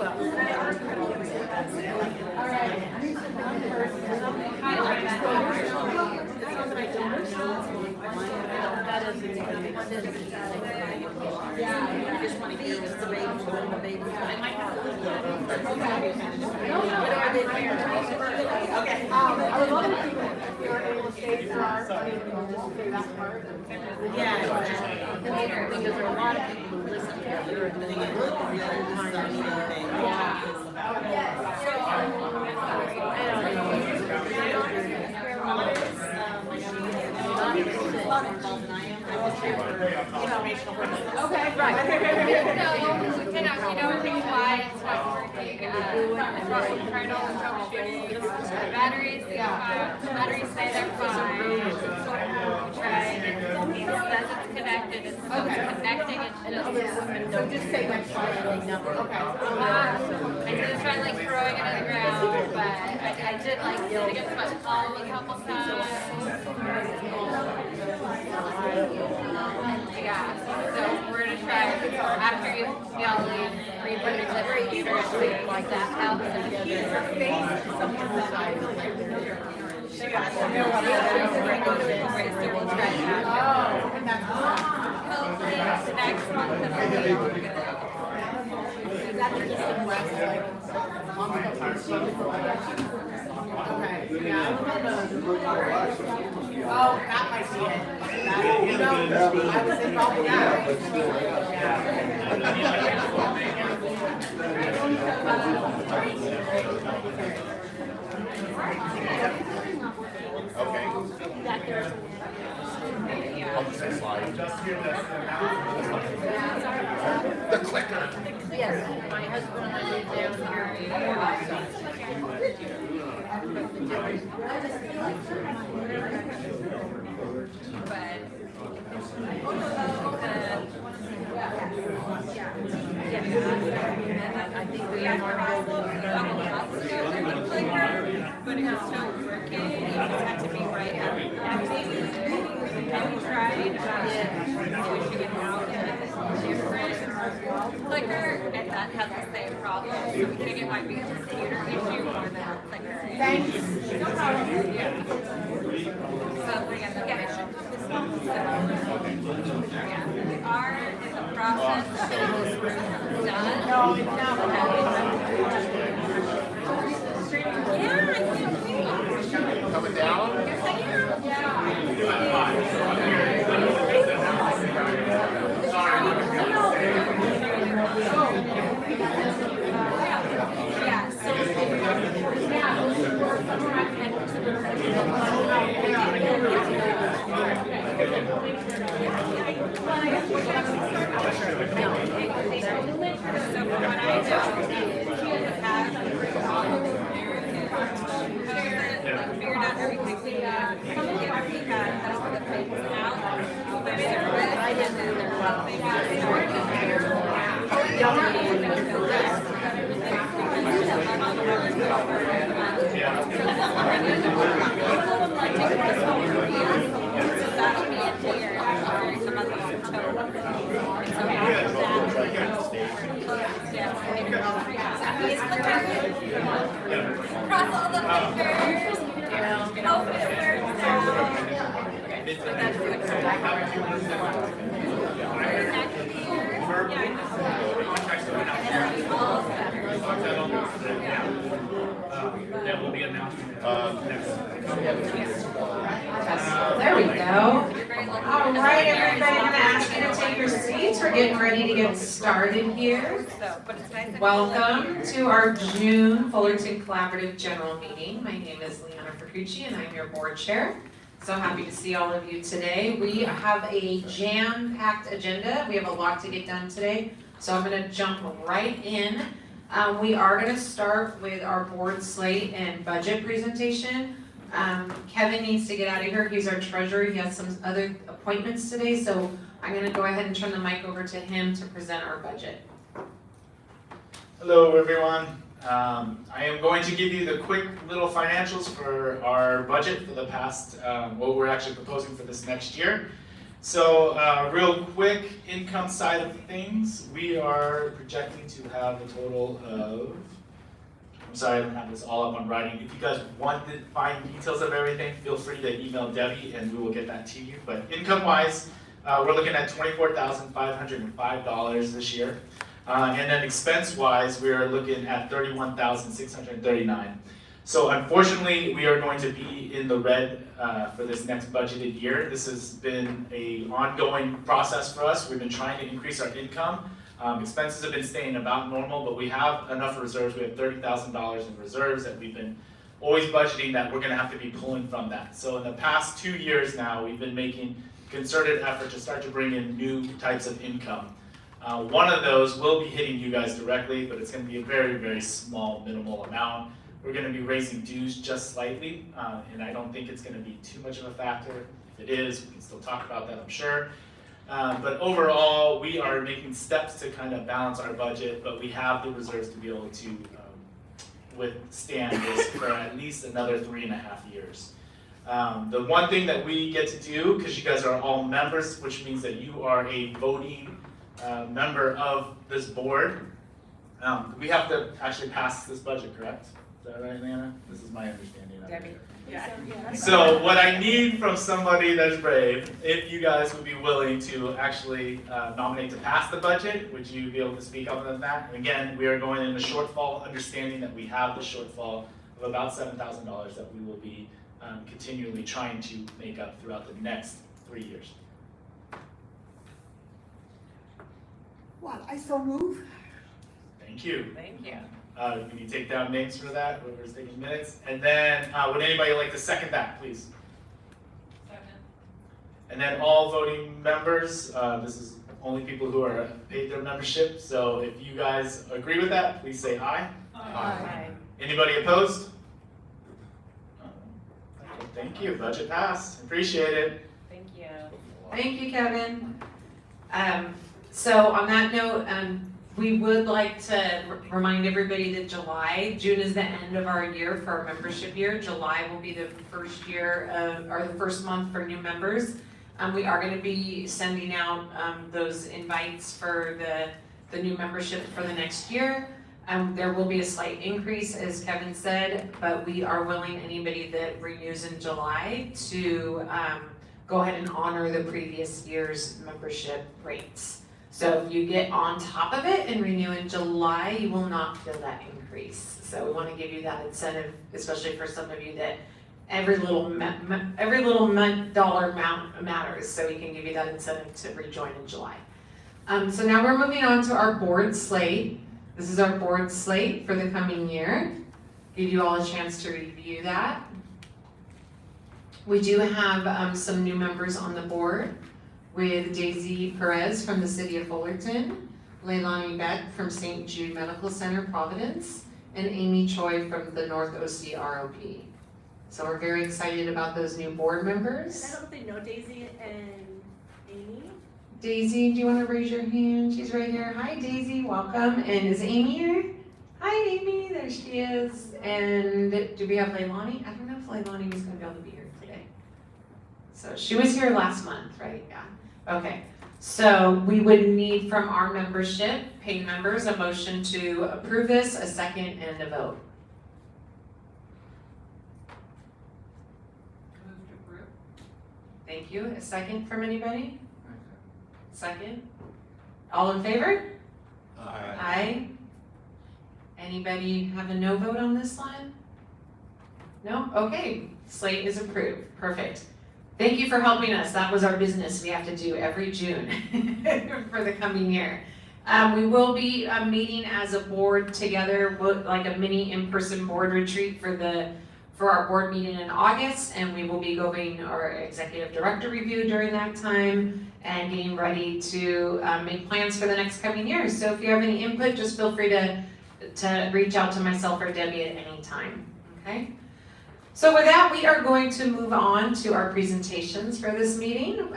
will. All right. That is yeah, I just want to hear what's the baby, when the baby. I might have a little. What are they there? Okay. I would love to see if you're able to stay for our, just say that part. Yeah. Because there are a lot of people who listen to it. They're doing it all the time. Yeah. So, I don't know. Okay, right. Things why it's not working. Batteries, batteries say they're fine. Right. It says it's connected. It's connecting. So just say like five number. Okay. I did try like throwing it on the ground, but I did like sitting at my palm a couple times. Yeah, so we're gonna try after y'all leave, read the computer like that helps. And Her face is someone that I feel like so we'll try that. oh, and that's Hopefully next month we're gonna okay. Yeah. Oh, that might be it. That, I was involved in that. Okay. I'll just say slide. The clicker. Yes, my husband and I live down I think we are more but it was still working. You just had to be right at it. And we tried switching it out with a different clicker, and that had the same problem. So we think it might be a computer issue more than a clicker. Thanks. No problem. Yeah. So yeah, it should be this one. So, yeah, we are in the process of getting this room done. No, it's not. Yeah, I can't wait. Coming down? Yes, I am. Yeah. Cross all the fingers. Hope it works out. That's good. That will be announced next. There we go. All right, everybody, I'm going to ask you to take your seats. We're getting ready to get started here. Welcome to our June Fullerton Collaborative General Meeting. My name is Leanna Fercucci and I'm your board chair. So happy to see all of you today. We have a jam-packed agenda. We have a lot to get done today. So I'm going to jump right in. We are going to start with our board slate and budget presentation. Kevin needs to get out of here. He's our treasurer. He has some other appointments today. So I'm going to go ahead and turn the mic over to him to present our budget. Hello, everyone. I am going to give you the quick little financials for our budget for the past, what we're actually proposing for this next year. So, real quick, income side of things, we are projecting to have a total of, I'm sorry, I don't have this all up on writing. If you guys want to find details of everything, feel free to email Debbie and we will get that to you. But income-wise, we're looking at $24,505 this year. And then expense-wise, we are looking at $31,639. So unfortunately, we are going to be in the red for this next budgeted year. This has been an ongoing process for us. We've been trying to increase our income. Expenses have been staying about normal, but we have enough reserves. We have $30,000 in reserves that we've been always budgeting that we're gonna have to be pulling from that. So in the past 2 years now, we've been making concerted effort to start to bring in new types of income. One of those will be hitting you guys directly, but it's gonna be a very, very small, minimal amount. We're gonna be raising dues just slightly, and I don't think it's gonna be too much of a factor. If it is, we can still talk about that, I'm sure. But overall, we are making steps to kind of balance our budget, but we have the reserves to be able to withstand this for at least another 3.5 years. The one thing that we get to do, because you guys are all members, which means that you are a voting member of this board, we have to actually pass this budget, correct? Is that right, Lana? This is my understanding of it. So what I need from somebody that's brave, if you guys would be willing to actually nominate to pass the budget, would you be able to speak on that? Again, we are going in a shortfall, understanding that we have the shortfall of about $7,000 that we will be continually trying to make up throughout the next 3 years. Well, I so move. Thank you. Thank you. Can you take down names for that, whoever's taking minutes? And then, would anybody like to second that, please? Second. And then all voting members, this is only people who are paid their membership, so if you guys agree with that, please say aye. Aye. Anybody opposed? Thank you, budget passed, appreciate it. Thank you. Thank you, Kevin. So on that note, we would like to remind everybody that June is the end of our year for our membership year. July will be the first year or the first month for new members. We are going to be sending out those invites for the new membership for the next year. There will be a slight increase, as Kevin said, but we are willing anybody that renews in July to go ahead and honor the previous year's membership rates. So if you get on top of it and renew in July, you will not feel that increase. So we want to give you that incentive, especially for some of you that every little dollar amount matters. So we can give you that incentive to rejoin in July. So now we're moving on to our board slate. This is our board slate for the coming year. Give you all a chance to review that. We do have some new members on the board, with Daisy Perez from the city of Fullerton, Leilani Beck from St. Jude Medical Center, Providence, and Amy Choi from the North OC ROP. So we're very excited about those new board members. And I don't think know Daisy and Amy. Daisy, do you want to raise your hand? She's right here. Hi, Daisy, welcome. And is Amy here? Hi, Amy, there she is. And do we have Leilani? I don't know if Leilani was going to be able to be here today. So she was here last month, right? Yeah. Okay. So we would need from our membership, paid members, a motion to approve this, a second, and a vote. Move to approve. Thank you. A second from anybody? Second. All in favor? Aye. Anybody have a no vote on this line? No? Okay. Slate is approved. Perfect. Thank you for helping us. That was our business we have to do every June for the coming year. We will be meeting as a board together, like a mini in-person board retreat for our board meeting in August, and we will be going our executive director review during that time and getting ready to make plans for the next coming year. So if you have any input, just feel free to reach out to myself or Debbie at any time, okay? So with that, we are going to move on to our presentations for this meeting.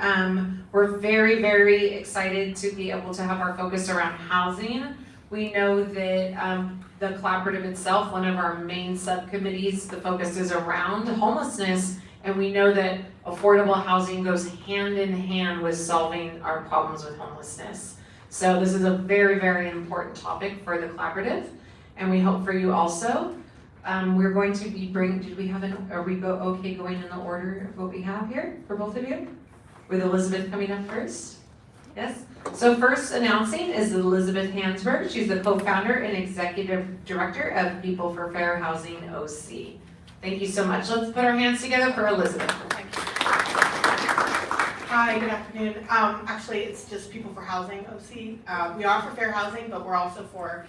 We're very, very excited to be able to have our focus around housing. We know that the collaborative itself, one of our main subcommittees, the focus is around homelessness And we know that affordable housing goes hand in hand with solving our problems with homelessness. So this is a very, very important topic for the collaborative, and we hope for you also. We're going to be are we going in the order of what we have here for both of you? With Elizabeth coming up first? Yes? So first announcing is Elizabeth Hansburg. She's the co-founder and executive director of People for Fair Housing OC. Thank you so much. Let's put our hands together for Elizabeth. Hi, good afternoon. Actually, it's just People for Housing OC. We are for fair housing, but we're also for,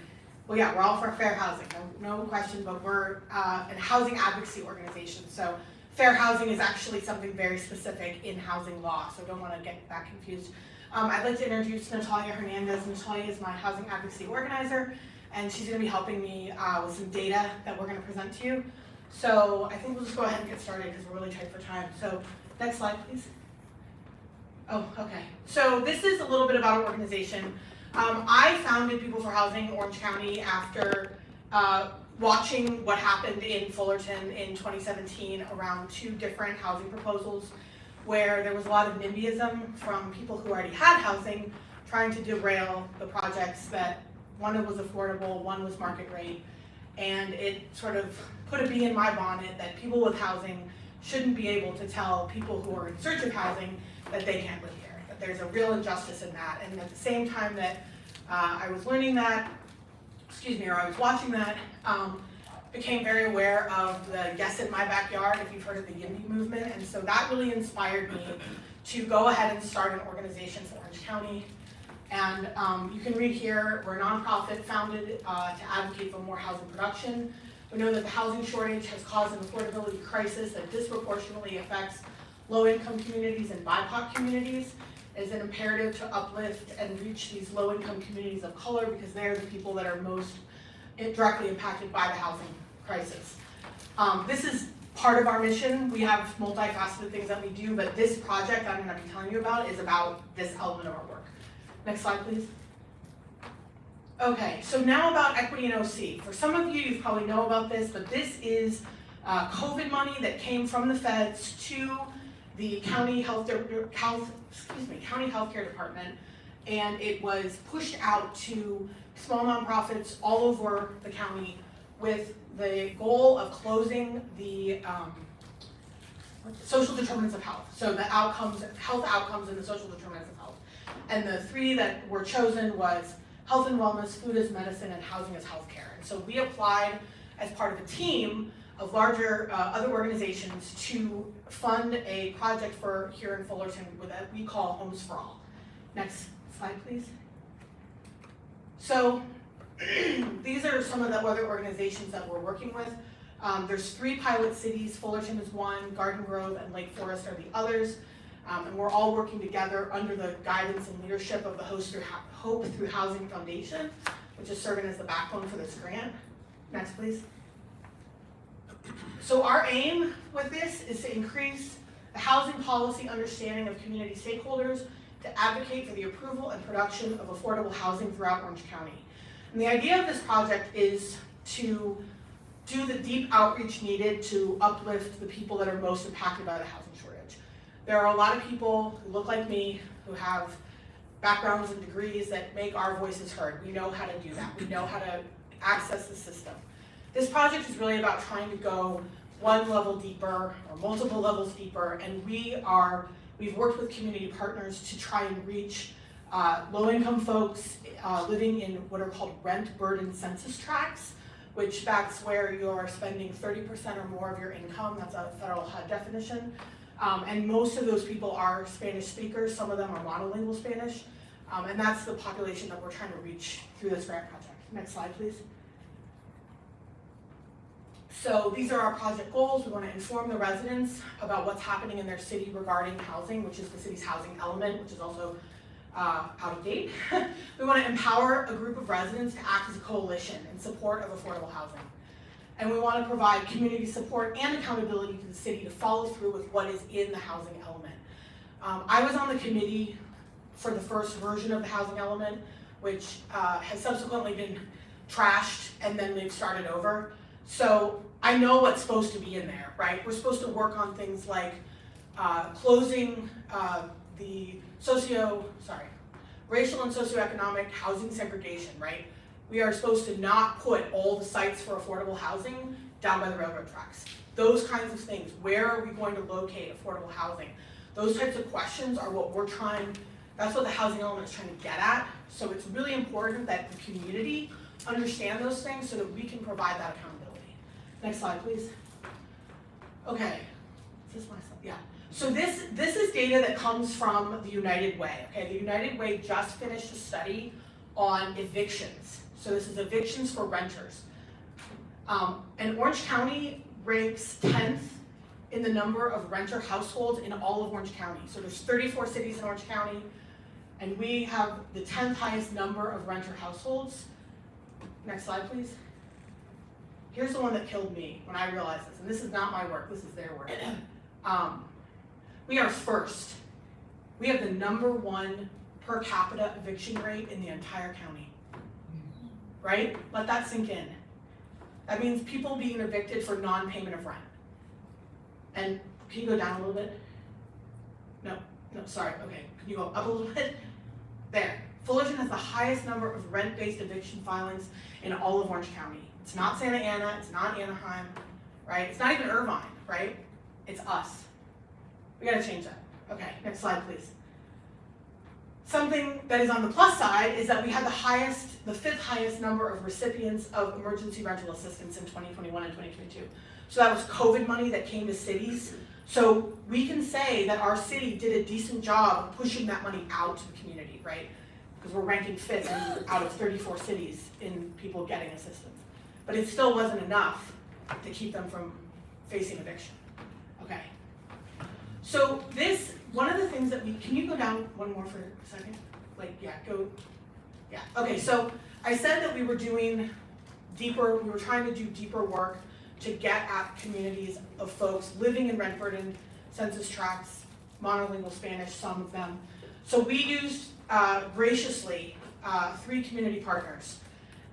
we're all for fair housing, no question, but we're a housing advocacy organization. So fair housing is actually something very specific in housing law, so don't want to get that confused. I'd like to introduce Natalia Hernandez. Natalia is my housing advocacy organizer, and she's going to be helping me with some data that we're going to present to you. So I think we'll just go ahead and get started because we're really tight for time. So next slide, please. Oh, okay. So this is a little bit about our organization. I founded People for Housing Orange County after watching what happened in Fullerton in 2017 around 2 different housing proposals where there was a lot of NIMBYism from people who already had housing trying to derail the projects that one was affordable, one was market rate, and it sort of put a bee in my bonnet that people with housing shouldn't be able to tell people who are in search of housing that they can't live here, that there's a real injustice in that. And at the same time that I was learning that, or I was watching that, became very aware of the Yes in My Backyard, if you've heard of the YIMBY movement. And so that really inspired me to go ahead and start an organization for Orange County. And you can read here, we're a nonprofit founded to advocate for more housing production. We know that the housing shortage has caused an affordability crisis that disproportionately affects low-income communities and BIPOC communities. It is an imperative to uplift and reach these low-income communities of color because they're the people that are most directly impacted by the housing crisis. This is part of our mission. We have multifaceted things that we do, but this project I'm going to be telling you about is about this element of our work. Next slide, please. Okay, so now about equity in OC. For some of you probably know about this, but this is COVID money that came from the feds to the county healthcare department, and it was pushed out to small nonprofits all over the county with the goal of closing the social determinants of health. So the health outcomes and the social determinants of health. And the 3 that were chosen was health and wellness, food as medicine, and housing as healthcare. And so we applied as part of a team of larger other organizations to fund a project for here in Fullerton that we call Homes for All. Next slide, please. So these are some of the other organizations that we're working with. There's 3 pilot cities. Fullerton is one, Garden Grove and Lake Forest are the others. And we're all working together under the guidance and leadership of the Hope Through Housing Foundation, which is serving as the backbone for this grant. Next, please. So our aim with this is to increase the housing policy understanding of community stakeholders to advocate for the approval and production of affordable housing throughout Orange County. And the idea of this project is to do the deep outreach needed to uplift the people that are most impacted by the housing shortage. There are a lot of people who look like me who have backgrounds and degrees that make our voices heard. We know how to do that. We know how to access the system. This project is really about trying to go one level deeper or multiple levels deeper, and we've worked with community partners to try and reach low-income folks living in what are called rent burden census tracts, which that's where you're spending 30% or more of your income. That's a federal HUD definition. And most of those people are Spanish speakers. Some of them are monolingual Spanish. And that's the population that we're trying to reach through this grant project. Next slide, please. So these are our project goals. We want to inform the residents about what's happening in their city regarding housing, which is the city's housing element, which is also out of date. We want to empower a group of residents to act as a coalition in support of affordable housing. And we want to provide community support and accountability to the city to follow through with what is in the housing element. I was on the committee for the first version of the housing element, which has subsequently been trashed and then they've started over. So I know what's supposed to be in there, right? We're supposed to work on things like closing the racial and socioeconomic housing segregation, right? We are supposed to not put all the sites for affordable housing down by the railroad tracks. Those kinds of things. Where are we going to locate affordable housing? Those types of questions are what we're trying, that's what the housing element is trying to get at. So it's really important that the community understand those things so that we can provide that accountability. Next slide, please. Okay, is this my slide? Yeah. So this is data that comes from the United Way. Okay, the United Way just finished a study on evictions. So this is evictions for renters. And Orange County ranks 10th in the number of renter households in all of Orange County. So there's 34 cities in Orange County, and we have the 10th highest number of renter households. Next slide, please. Here's the one that killed me when I realized this, and this is not my work, this is their work. We are first. We have the #1 per capita eviction rate in the entire county. Right? Let that sink in. That means people being evicted for non-payment of rent. And can you go down a little bit? No, sorry, okay. Can you go up a little bit? There. Fullerton has the highest number of rent-based eviction filings in all of Orange County. It's not Santa Ana, it's not Anaheim, right? It's not even Irvine, right? It's us. We gotta change that. Okay, next slide, please. Something that is on the plus side is that we had the 5th highest number of recipients of emergency rental assistance in 2021 and 2022. So that was COVID money that came to cities. So we can say that our city did a decent job of pushing that money out to the community, right? Because we're ranking 5th out of 34 cities in people getting assistance. But it still wasn't enough to keep them from facing eviction. Okay. So one of the things that can you go down one more for a second? Okay, so I said that we were trying to do deeper work to get at communities of folks living in rent-burdened census tracts, monolingual Spanish, some of them. So we used, graciously, 3 community partners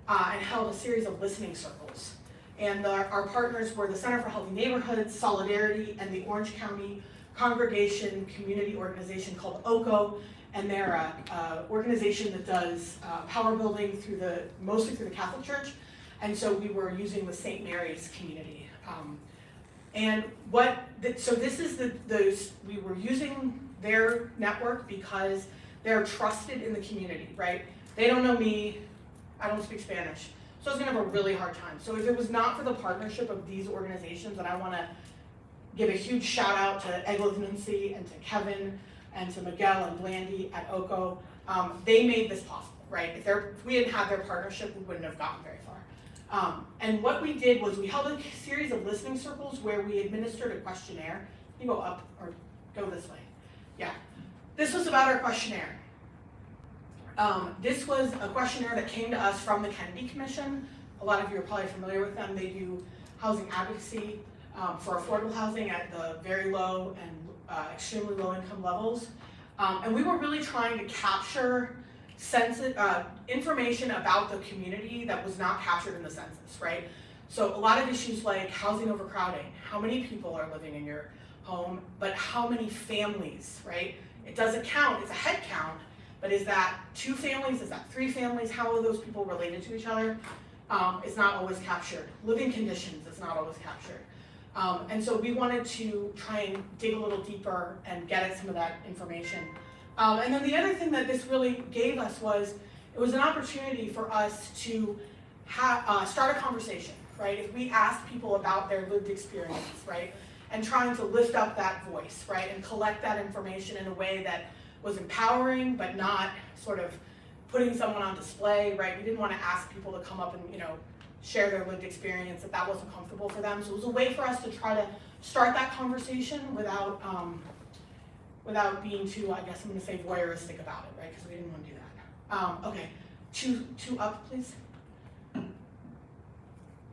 and held a series of listening circles. And our partners were the Center for Healthy Neighborhoods, Solidarity, and the Orange County Congregation community organization called OCO, and they're an organization that does power building mostly through the Catholic Church, and so we were using the St. Mary's community. We were using their network because they're trusted in the community, right? They don't know me, I don't speak Spanish, so I was gonna have a really hard time. So if it was not for the partnership of these organizations, and I wanna give a huge shout out to Eglis Nuncy and to Kevin and to Miguel and Blandy at OCO. They made this possible, right? If we didn't have their partnership, we wouldn't have gotten very far. And what we did was we held a series of listening circles where we administered a questionnaire. You go up or go this way. Yeah. This was about our questionnaire. This was a questionnaire that came to us from the Kennedy Commission. A lot of you are probably familiar with them. They do housing advocacy for affordable housing at the very low and extremely low income levels. And we were really trying to capture information about the community that was not captured in the census, right? So a lot of issues like housing overcrowding, how many people are living in your home, but how many families, right? It doesn't count, it's a head count, but is that 2 families, is that 3 families, how are those people related to each other? It's not always captured. Living conditions is not always captured. And so we wanted to try and dig a little deeper and get at some of that information. And then the other thing that this really gave us was, it was an opportunity for us to start a conversation, right? If we asked people about their lived experience, right? And trying to lift up that voice, right? And collect that information in a way that was empowering, but not sort of putting someone on display, right? We didn't want to ask people to come up and, share their lived experience if that wasn't comfortable for them. So it was a way for us to try to start that conversation without being too, I guess I'm gonna say, voyeuristic about it, right? Because we didn't want to do that. Okay, two up, please.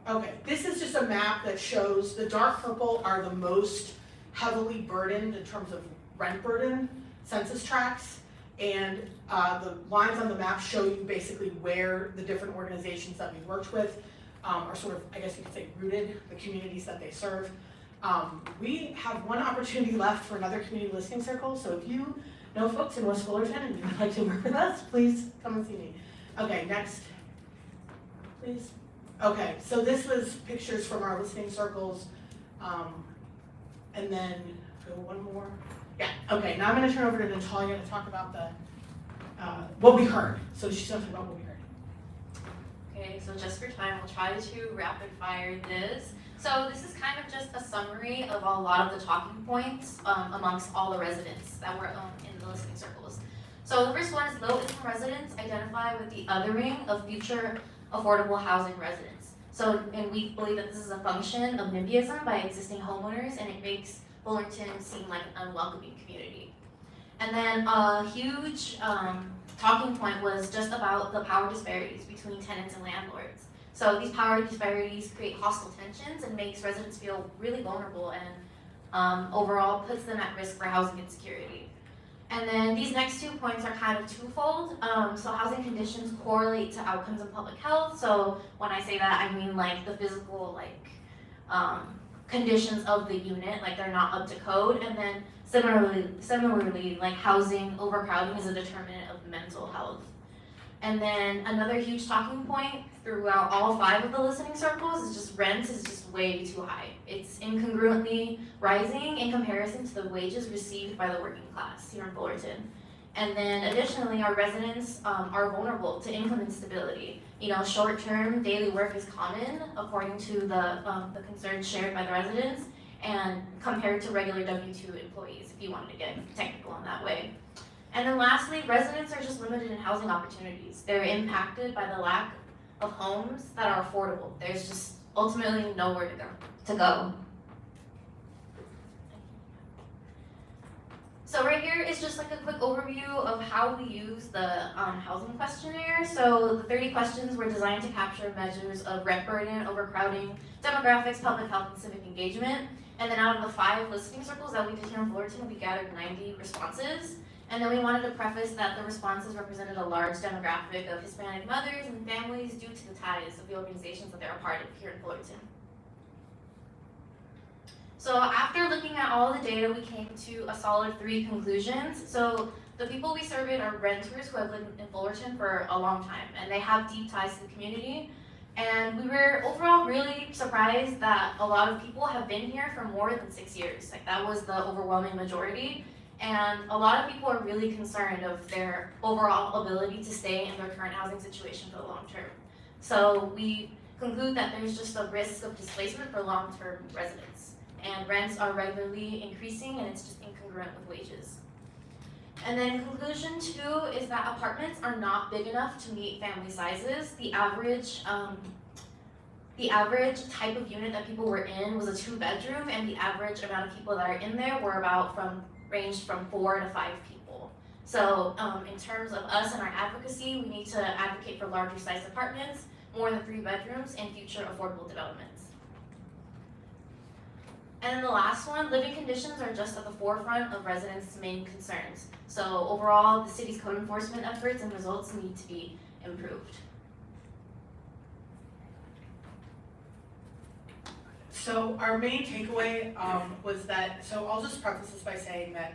Okay, this is just a map that shows the dark purple are the most heavily burdened in terms of rent burden census tracts, and the lines on the map show you basically where the different organizations that we've worked with are sort of, I guess you could say, rooted, the communities that they serve. We have one opportunity left for another community listening circle, so if you know folks in West Fullerton and you would like to work with us, please come and see me. Okay, next, please. Okay, so this was pictures from our listening circles, and then go one more. Yeah, okay, now I'm gonna turn over to Natalia to talk about the, what we heard. So she's gonna talk about what we heard. Okay, so just for time, we'll try to rapid fire this. So this is kind of just a summary of a lot of the talking points amongst all the residents that were in the listening circles. So the first one is low income residents identify with the othering of future affordable housing residents. So, and we believe that this is a function of NIMBYism by existing homeowners, and it makes Fullerton seem like an unwelcoming community. And then a huge talking point was just about the power disparities between tenants and landlords. So these power disparities create hostile tensions and makes residents feel really vulnerable and overall puts them at risk for housing insecurity. And then these next 2 points are kind of twofold. So housing conditions correlate to outcomes of public health. So when I say that, I mean like the physical conditions of the unit, like they're not up to code. And then similarly, like housing overcrowding is a determinant of mental health. And then another huge talking point throughout all 5 of the listening circles is just rent is just way too high. It's incongruently rising in comparison to the wages received by the working class here in Fullerton. And then additionally, our residents are vulnerable to income instability. You know, short-term daily work is common according to the concerns shared by the residents and compared to regular W-2 employees, if you wanted to get technical in that way. And then lastly, residents are just limited in housing opportunities. They're impacted by the lack of homes that are affordable. There's just ultimately nowhere to go. So right here is just like a quick overview of how we use the housing questionnaire. So the 30 questions were designed to capture measures of rent burden, overcrowding, demographics, public health, and civic engagement. And then out of the 5 listening circles that we did here in Fullerton, we gathered 90 responses. And then we wanted to preface that the responses represented a large demographic of Hispanic mothers and families due to the ties of the organizations that they're a part of here in Fullerton. So after looking at all the data, we came to a solid 3 conclusions. So the people we surveyed are renters who have lived in Fullerton for a long time, and they have deep ties to the community. And we were overall really surprised that a lot of people have been here for more than 6 years. Like that was the overwhelming majority. And a lot of people are really concerned of their overall ability to stay in their current housing situation for the long term. So we conclude that there's just a risk of displacement for long-term residents. And rents are regularly increasing and it's just incongruent with wages. And then conclusion 2 is that apartments are not big enough to meet family sizes. The average type of unit that people were in was a 2-bedroom, and the average amount of people that are in there were ranged from 4 to 5 people. So in terms of us and our advocacy, we need to advocate for larger sized apartments, more than 3 bedrooms, and future affordable developments. And then the last one, living conditions are just at the forefront of residents' main concerns. So overall, the city's code enforcement efforts and results need to be improved. So our main takeaway was that, so I'll just preface this by saying that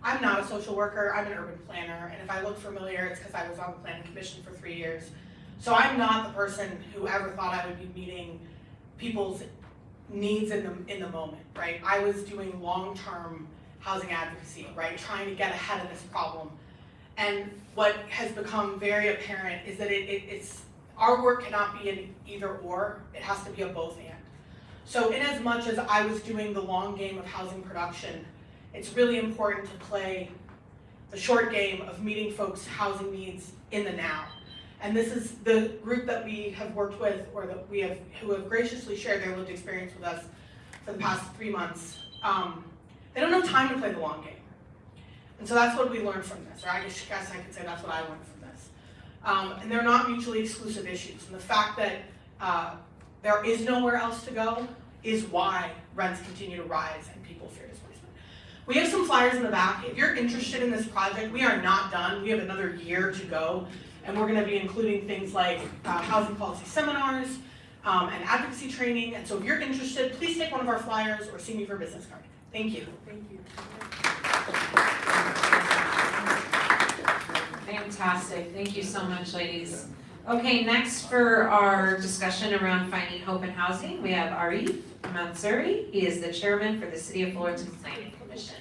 I'm not a social worker, I'm an urban planner, and if I look familiar, it's because I was on the Planning Commission for 3 years. So I'm not the person who ever thought I would be meeting people's needs in the moment, right? I was doing long-term housing advocacy, right? Trying to get ahead of this problem. And what has become very apparent is that it's our work cannot be an either or, it has to be a both and. So in as much as I was doing the long game of housing production, it's really important to play the short game of meeting folks' housing needs in the now. And this is the group that we have worked with, or that we have, who have graciously shared their lived experience with us for the past 3 months. They don't have time to play the long game. And so that's what we learned from this, or I guess I could say that's what I learned from this. And they're not mutually exclusive issues. And the fact that there is nowhere else to go is why rents continue to rise and people fear displacement. We have some flyers in the back. If you're interested in this project, we are not done. We have another year to go. And we're going to be including things like housing policy seminars. and advocacy training. And so if you're interested, please take one of our flyers or see me for a business card. Thank you. Thank you. Fantastic, thank you so much, ladies. Okay, next for our discussion around finding hope in housing, we have Arif Mansuri. He is the chairman for the City of Fullerton Planning Commission.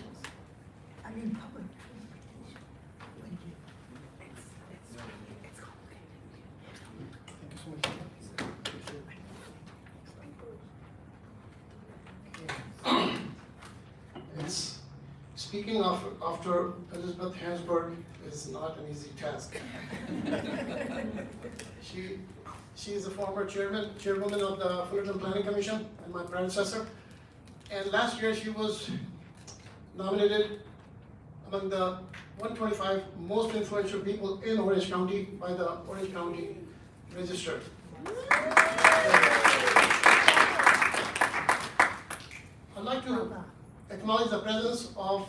Speaking of after Elizabeth Hansburg is not an easy task. She is a former chairwoman of the Fullerton Planning Commission and my predecessor. And last year she was nominated among the 125 most influential people in Orange County by the Orange County Register. I'd like to acknowledge the presence of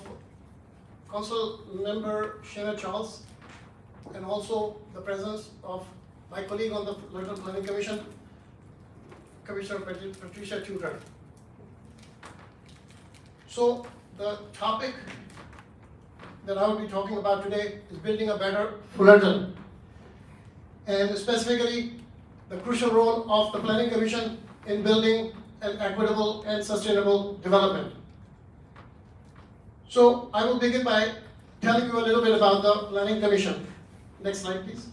Council Member Shana Charles and also the presence of my colleague on the Fullerton Planning Commission, Commissioner Patricia Tudor. So the topic that I will be talking about today is building a better Fullerton, and specifically the crucial role of the Planning Commission in building an equitable and sustainable development. So I will begin by telling you a little bit about the Planning Commission. Next slide, please.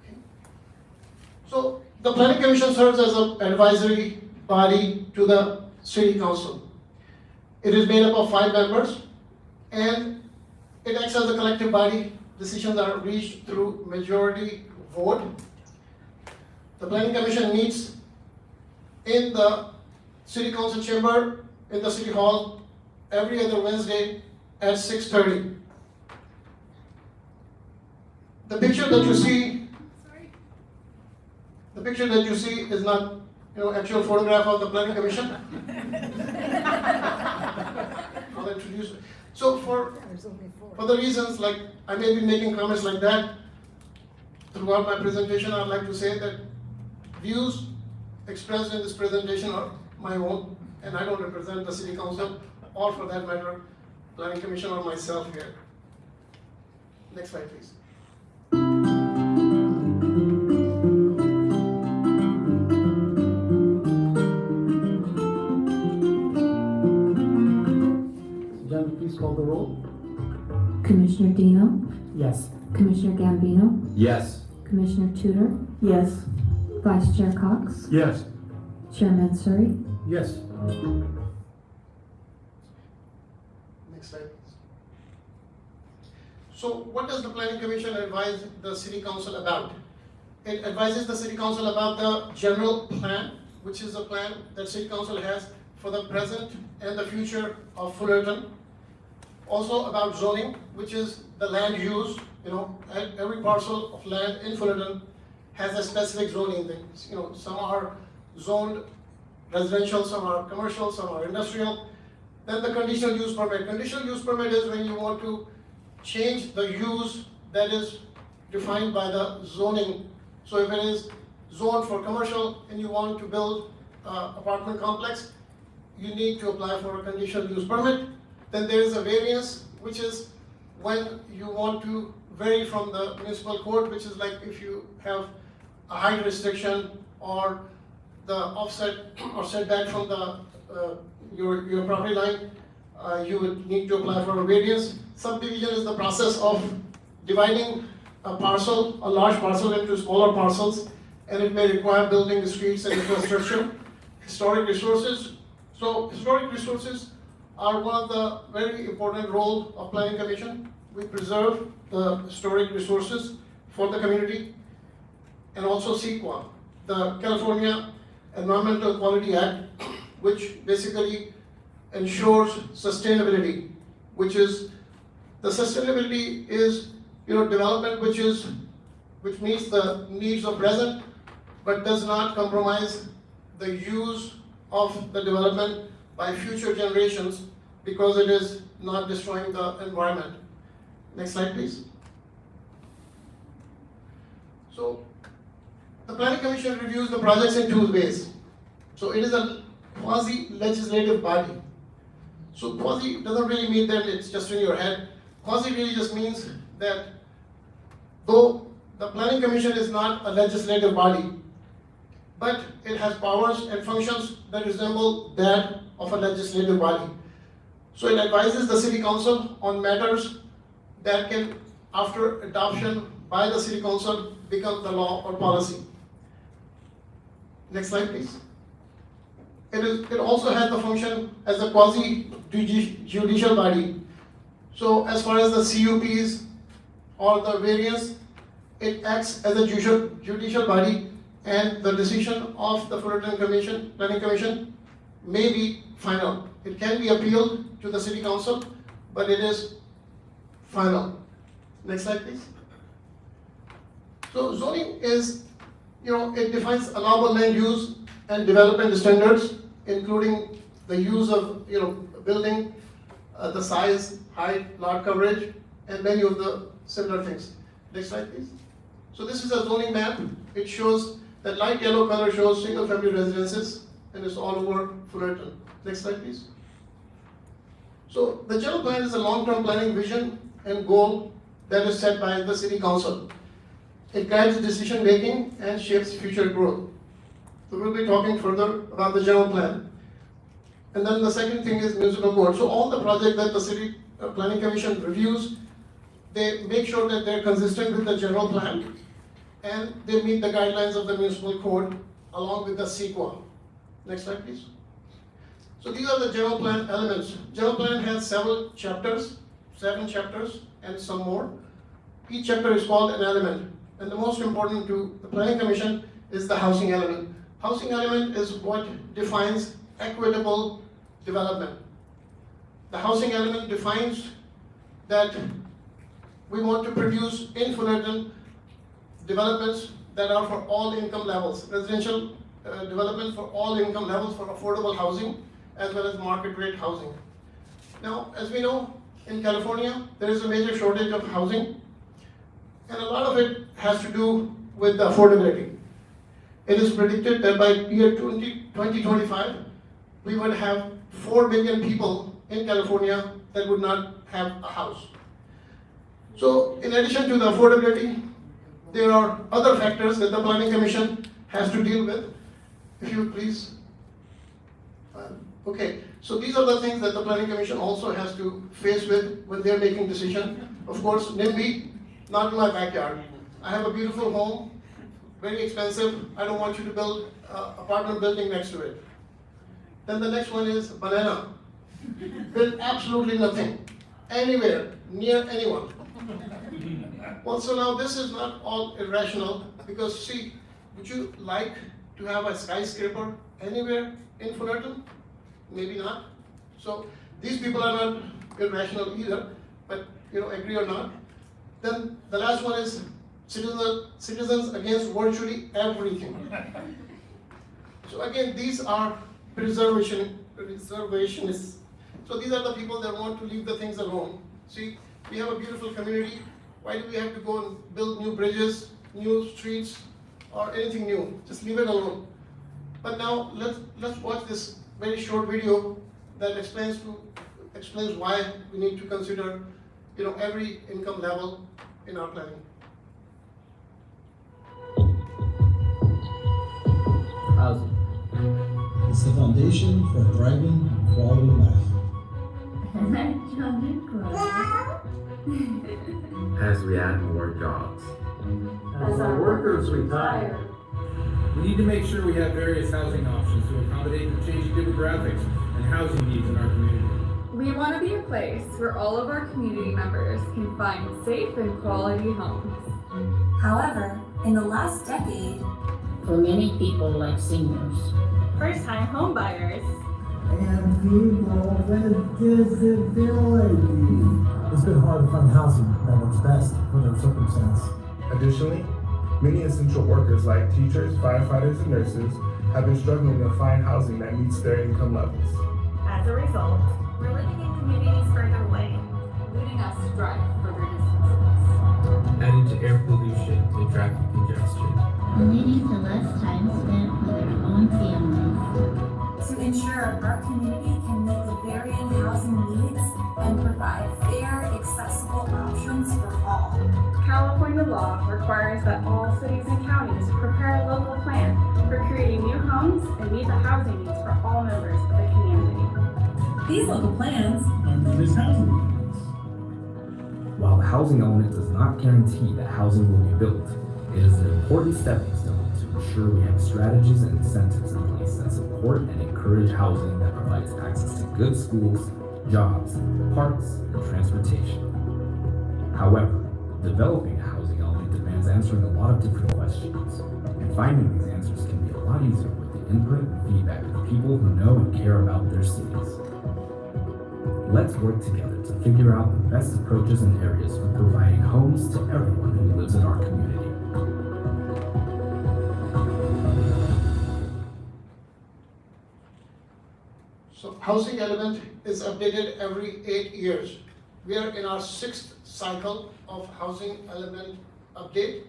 Okay. So the Planning Commission serves as an advisory body to the City Council. It is made up of 5 members and it acts as a collective body. Decisions are reached through majority vote. The Planning Commission meets in the City Council chamber in the City Hall every other Wednesday at 6:30. The picture that you see is not, actual photograph of the Planning Commission. I'll introduce it. So for the reasons like I may be making comments like that throughout my presentation, I'd like to say that views expressed in this presentation are my own, and I don't represent the City Council or for that matter, Planning Commission or myself here. Next slide, please. Jen, please call the roll. Commissioner Dino, Yes. Commissioner Gambino, Yes. Commissioner Tudor, Yes. Vice Chair Cox, Yes. Chair Mansuri. Yes. Next slide, please. So what does the Planning Commission advise the City Council about? It advises the City Council about the general plan, which is a plan that City Council has for the present and the future of Fullerton. Also about zoning, which is the land use. Every parcel of land in Fullerton has a specific zoning things. Some are zoned residential, some are commercial, some are industrial. Then the conditional use permit. Conditional use permit is when you want to change the use that is defined by the zoning. So if it is zoned for commercial and you want to build an apartment complex, you need to apply for a conditional use permit. Then there is a variance, which is when you want to vary from the municipal code, which is like if you have a height restriction or the offset or setback from the your property line, you would need to apply for a variance. Subdivision is the process of dividing a large parcel into smaller parcels, and it may require building the streets and infrastructure. Historic resources. So historic resources are one of the very important role of Planning Commission. We preserve the historic resources for the community, and also CEQA, the California Environmental Quality Act, which basically ensures sustainability, which is the sustainability is development which meets the needs of present but does not compromise the use of the development by future generations because it is not destroying the environment. Next slide, please. So the Planning Commission reviews the projects in 2 ways. So it is a quasi-legislative body. So quasi doesn't really mean that it's just in your head. Quasi really just means that though the Planning Commission is not a legislative body, but it has powers and functions that resemble that of a legislative body. So it advises the City Council on matters that can, after adoption by the City Council, become the law or policy. Next slide, please. It also has the function as a quasi-judicial body. So as far as the CUPs or the variance, it acts as a judicial body, and the decision of the Fullerton Planning Commission may be final. It can be appealed to the City Council, but it is final. Next slide, please. So zoning is, it defines allowable land use and development standards, including the use of, building, the size, height, lot coverage, and many of the similar things. Next slide, please. So this is a zoning map. It shows that light yellow color shows single-family residences, and it's all over Fullerton. Next slide, please. So the general plan is a long-term planning vision and goal that is set by the City Council. It guides decision-making and shapes future growth. So we'll be talking further about the general plan. And then the second thing is municipal code. So all the projects that the City Planning Commission reviews, they make sure that they're consistent with the general plan, and they meet the guidelines of the municipal code along with the CEQA. Next slide, please. So these are the general plan elements. General plan has several chapters, 7 chapters, and some more. Each chapter is called an element, and the most important to the Planning Commission is the housing element. Housing element is what defines equitable development. The housing element defines that we want to produce in Fullerton developments that are for all income levels, residential development for all income levels for affordable housing as well as market rate housing. Now, as we know, in California, there is a major shortage of housing, and a lot of it has to do with the affordability. It is predicted that by year 2025, we would have 4 million people in California that would not have a house. So in addition to the affordability, there are other factors that the Planning Commission has to deal with. If you please. Okay, so these are the things that the Planning Commission also has to face with when they're making decision. Of course, NIMBY, not in my backyard. I have a beautiful home, very expensive. I don't want you to build an apartment building next to it. Then the next one is banana. Build absolutely nothing, anywhere, near anyone. Well, so now this is not all irrational, because see, would you like to have a skyscraper anywhere in Fullerton? Maybe not. So these people are not irrational either, but agree or not. Then the last one is citizens against virtually everything. So again, these are preservationists. So these are the people that want to leave the things alone. See, we have a beautiful community. Why do we have to go and build new bridges, new streets, or anything new? Just leave it alone. But now let's watch this very short video that explains why we need to consider every income level in our planning. Housing. It's the foundation for a thriving quality life. As we add more jobs. As our workers retire. We need to make sure we have various housing options to accommodate the changing demographics and housing needs in our community. We want to be a place where all of our community members can find safe and quality homes. However, in the last decade, for many people like seniors, first-time home buyers, And people with disabilities. It's been hard to find housing that works best for their circumstance. Additionally, many essential workers like teachers, firefighters, and nurses have been struggling to find housing that meets their income levels. as a result, we're living in communities further away, leading us to drive further distances. adding to air pollution and traffic congestion. Leading to less time spent with their own families. To ensure our community can meet the varying housing needs and provide fair, accessible options for all. California law requires that all cities and counties prepare a local plan for creating new homes and meet the housing needs for all members of the community. These local plans are known as housing units. While the housing element does not guarantee that housing will be built, it is an important stepping stone to ensure we have strategies and incentives in place that support and encourage housing that provides access to good schools, jobs, parks, and transportation. However, developing a housing element demands answering a lot of different questions, and finding these answers can be a lot easier with the input and feedback of people who know and care about their cities. Let's work together to figure out the best approaches and areas for providing homes to everyone who lives in our community. So housing element is updated every 8 years. We are in our 6th cycle of housing element update.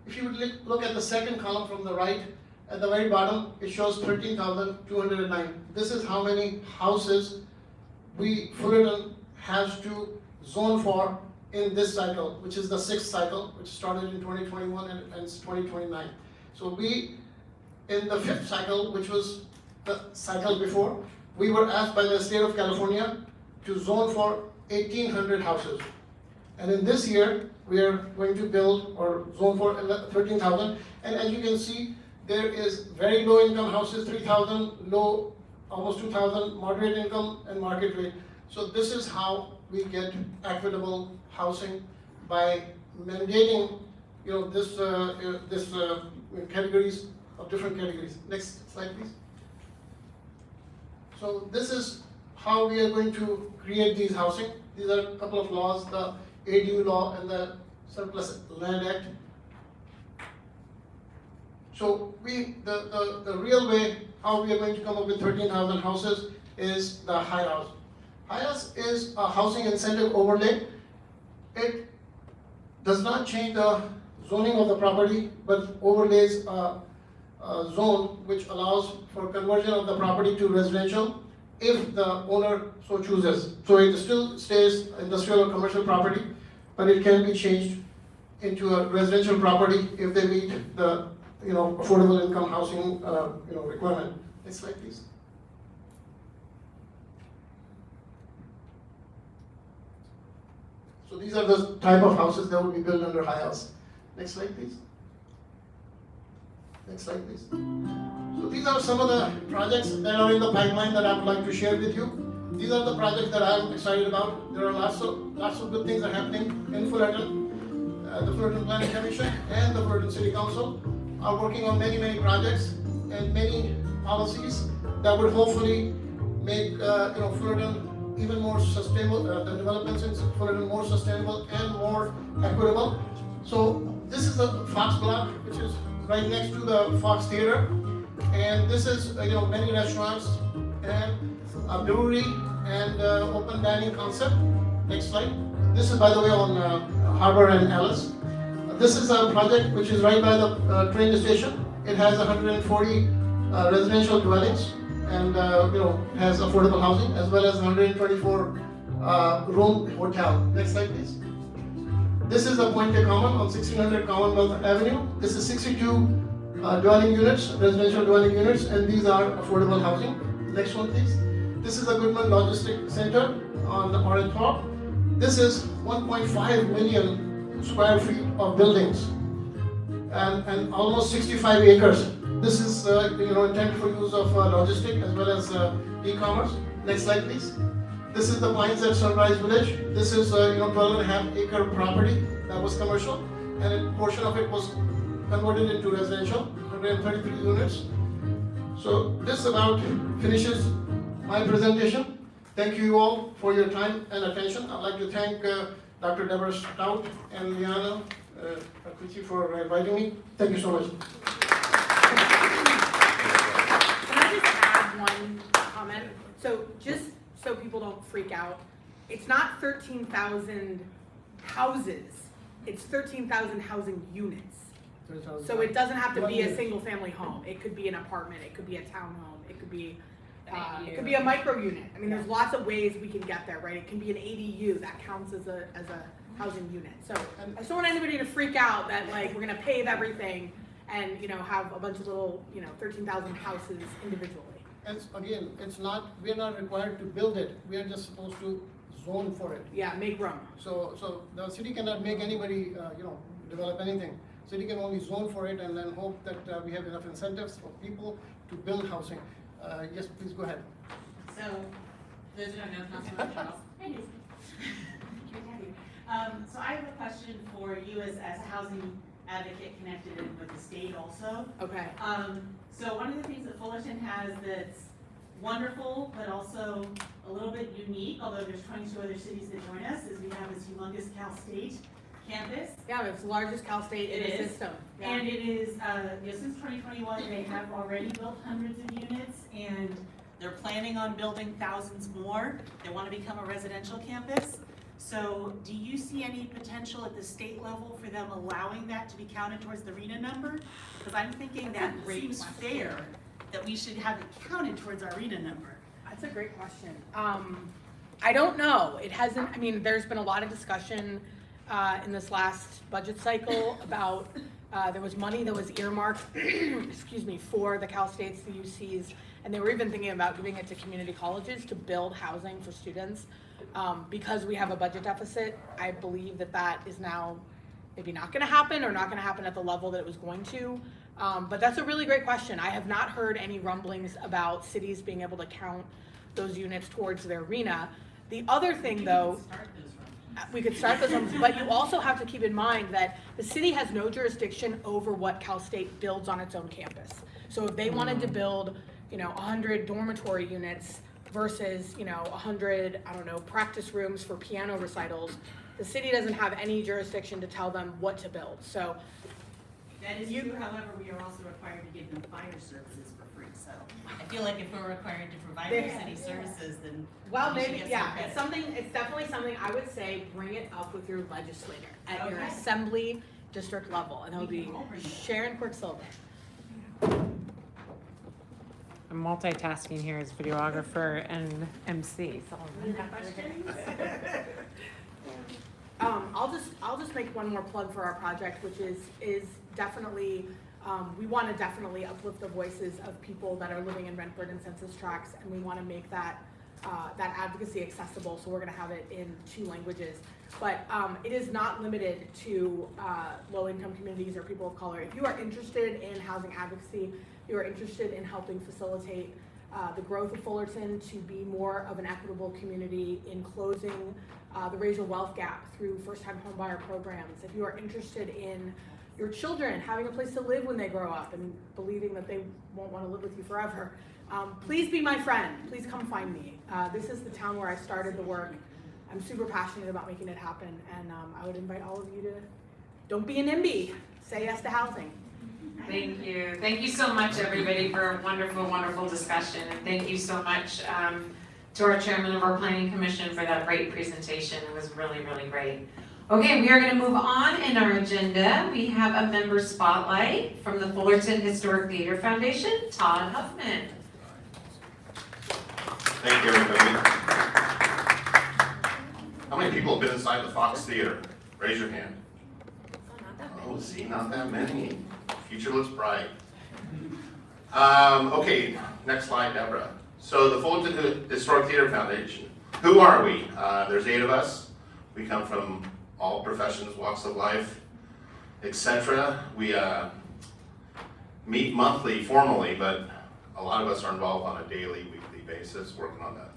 If you would look at the second column from the right, at the very bottom, it shows 13,209. This is how many houses Fullerton has to zone for in this cycle, which is the 6th cycle, which started in 2021 and ends 2029. So we, in the 5th cycle, which was the cycle before, we were asked by the state of California to zone for 1,800 houses. And in this year, we are going to build or zone for 13,000. And as you can see, there is very low income houses, 3,000, low, almost 2,000, moderate income, and market rate. So this is how we get equitable housing, by mandating, this categories of different categories. Next slide, please. So this is how we are going to create these housing. These are a couple of laws, the ADU law and the Surplus Land Act. So the real way how we are going to come up with 13,000 houses is the HIAS. HIAS is a housing incentive overlay. It does not change the zoning of the property, but overlays a zone which allows for conversion of the property to residential if the owner so chooses. So it still stays industrial or commercial property, but it can be changed into a residential property if they meet the affordable income housing requirement. Next slide, please. So these are the type of houses that will be built under HIAS. Next slide, please. Next slide, please. So these are some of the projects that are in the pipeline that I would like to share with you. These are the projects that I'm excited about. There are lots of good things that are happening in Fullerton. The Fullerton Planning Commission and the Fullerton City Council are working on many projects and many policies that would hopefully make Fullerton even more sustainable, the developments in Fullerton more sustainable and more equitable. So this is the Fox Block, which is right next to the Fox Theater, and this is many restaurants and a brewery and open dining concept. Next slide. This is, by the way, on Harbor and Alice. This is a project which is right by the train station. It has 140 residential dwellings and has affordable housing, as well as 124 room hotel. Next slide, please. This is a Puente Common on 1600 Commonwealth Avenue. This is 62 dwelling units, residential dwelling units, and these are affordable housing. Next one, please. This is the Goodman Logistics Center on Orange Park. This is 1.5 million square feet of buildings and almost 65 acres. This is intended for use of logistic as well as e-commerce. Next slide, please. This is the Pines at Sunrise Village. This is 12.5 acre property that was commercial, and a portion of it was converted into residential, 133 units. So this about finishes my presentation. Thank you all for your time and attention. I'd like to thank Dr. Deborah Stout and Liana Akuchi for inviting me. Thank you so much. Can I just add one comment? So just so people don't freak out, it's not 13,000 houses. it's 13,000 housing units. So it doesn't have to be a single family home. It could be an apartment, it could be a townhome, it could be a micro unit. I mean, there's lots of ways we can get there, right? It can be an ADU, that counts as a housing unit. So I just don't want anybody to freak out that like we're gonna pave everything and, you know, have a bunch of little, you know, 13,000 houses individually. And again, we're not required to build it, we are just supposed to zone for it. Yeah, make room. So the city cannot make anybody, you know, develop anything. City can only zone for it and then hope that we have enough incentives for people to build housing. Yes, please go ahead. So, those who don't know, Councilmember Charles. Hi, Daisy. Good to have you. So I have a question for you as a housing advocate connected in with the state also. Okay. So one of the things that Fullerton has that's wonderful, but also a little bit unique, although there's 22 other cities that join us, is we have this humongous Cal State campus. Yeah, it's the largest Cal State in the system. Yeah. And it is, since 2021, they have already built hundreds of units, and they're planning on building thousands more. They want to become a residential campus. So do you see any potential at the state level for them allowing that to be counted towards the RENA number? Because I'm thinking that seems fair, that we should have it counted towards our RENA number. That's a great question. I don't know. It hasn't, I mean, there's been a lot of discussion in this last budget cycle about there was money that was earmarked excuse me, for the Cal States, the UCs, and they were even thinking about giving it to community colleges to build housing for students. Because we have a budget deficit, I believe that is now maybe not going to happen or not going to happen at the level that it was going to. But that's a really great question. I have not heard any rumblings about cities being able to count those units towards their RENA. The other thing though, we could start those ones, but you also have to keep in mind that the city has no jurisdiction over what Cal State builds on its own campus. So if they wanted to build, you know, 100 dormitory units versus, you know, 100, I don't know, practice rooms for piano recitals, the city doesn't have any jurisdiction to tell them what to build. So that is true, however, we are also required to give them fire services for free. So I feel like if we're required to provide their city services, then well, we should maybe, get yeah, some credit. it's definitely something I would say bring it up with your legislator at your assembly district level, and that would be Sharon Quicksilver. I'm multitasking here as videographer and MC. So I'll just make one more plug for our project, which is definitely we want to definitely uplift the voices of people that are living in Rentford and census tracts, and we want to make that that advocacy accessible. So we're going to have it in 2 languages, but it is not limited to low-income communities or people of color. If you are interested in housing advocacy, you are interested in helping facilitate the growth of Fullerton to be more of an equitable community, in closing the racial wealth gap through first-time homebuyer programs. If you are interested in your children having a place to live when they grow up and believing that they won't want to live with you forever, please be my friend. Please come find me. This is the town where I started the work. I'm super passionate about making it happen, and I would invite all of you to don't be an NIMBY. Say yes to housing. thank you. Thank you so much, everybody, for a wonderful, wonderful discussion. And thank you so much to our chairman of our planning commission for that great presentation. It was really, really great. Okay, we are going to move on in our agenda. We have a member spotlight from the Fullerton Historic Theater Foundation, Todd Huffman. Thank you, everybody. How many people have been inside the Fox Theater? Raise your hand. Oh, see, not that many. Future looks bright. Okay, next slide, Deborah. So the Fullerton Historic Theater Foundation. Who are we? There's 8 of us. We come from all professions, walks of life, etc. We meet monthly, formally, but a lot of us are involved on a daily, weekly basis, working on that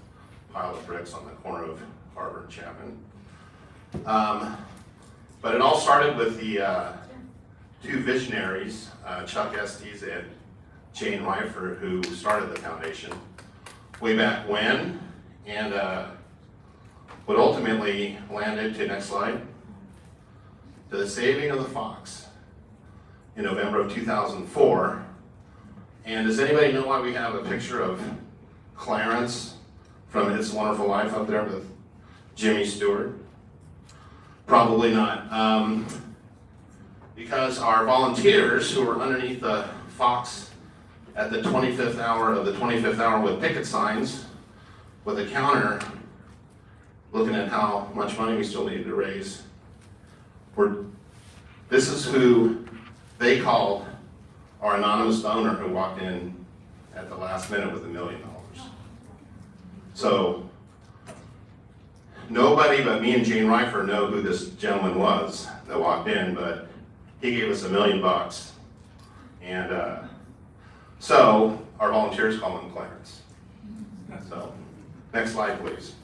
pile of bricks on the corner of Harbor and Chapman. But it all started with the 2 visionaries, Chuck Estes and Jane Reifer, who started the foundation way back when, and what ultimately landed to, next slide, to the saving of the Fox in November of 2004. And does anybody know why we have a picture of Clarence from It's a Wonderful Life up there with Jimmy Stewart? Probably not. Because our volunteers who are underneath the Fox at the 25th hour of the 25th hour with picket signs, with a counter, looking at how much money we still need to raise. This is who they called our anonymous donor who walked in at the last minute with $1 million. So, nobody but me and Jane Reifer know who this gentleman was that walked in, but he gave us $1 million. And so our volunteers call him Clarence. So, next slide, please.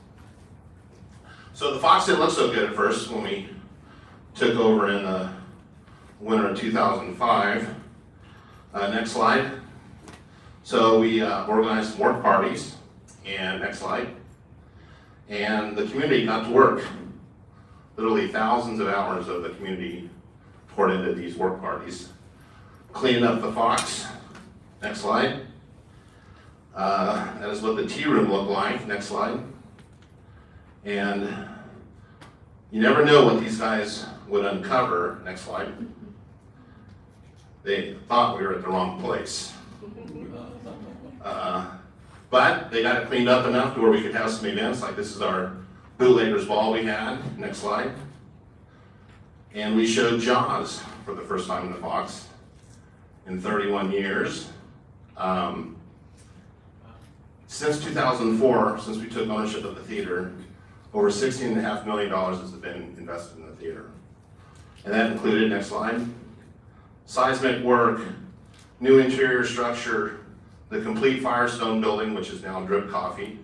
So the Fox didn't look so good at first when we took over in the winter of 2005. Next slide. So we organized some work parties, and next slide. And the community got to work. Literally thousands of hours of the community poured into these work parties. Cleaning up the Fox. Next slide. That is what the tea room looked like. Next slide. And you never know what these guys would uncover. Next slide. They thought we were at the wrong place. But they got it cleaned up enough to where we could have some events, like this is our bootleggers ball we had. Next slide. And we showed Jaws for the first time in the Fox in 31 years. Since 2004, since we took ownership of the theater, over $16.5 million has been invested in the theater. And that included, next slide, seismic work, new interior structure, the complete Firestone building, which is now Drip Coffee,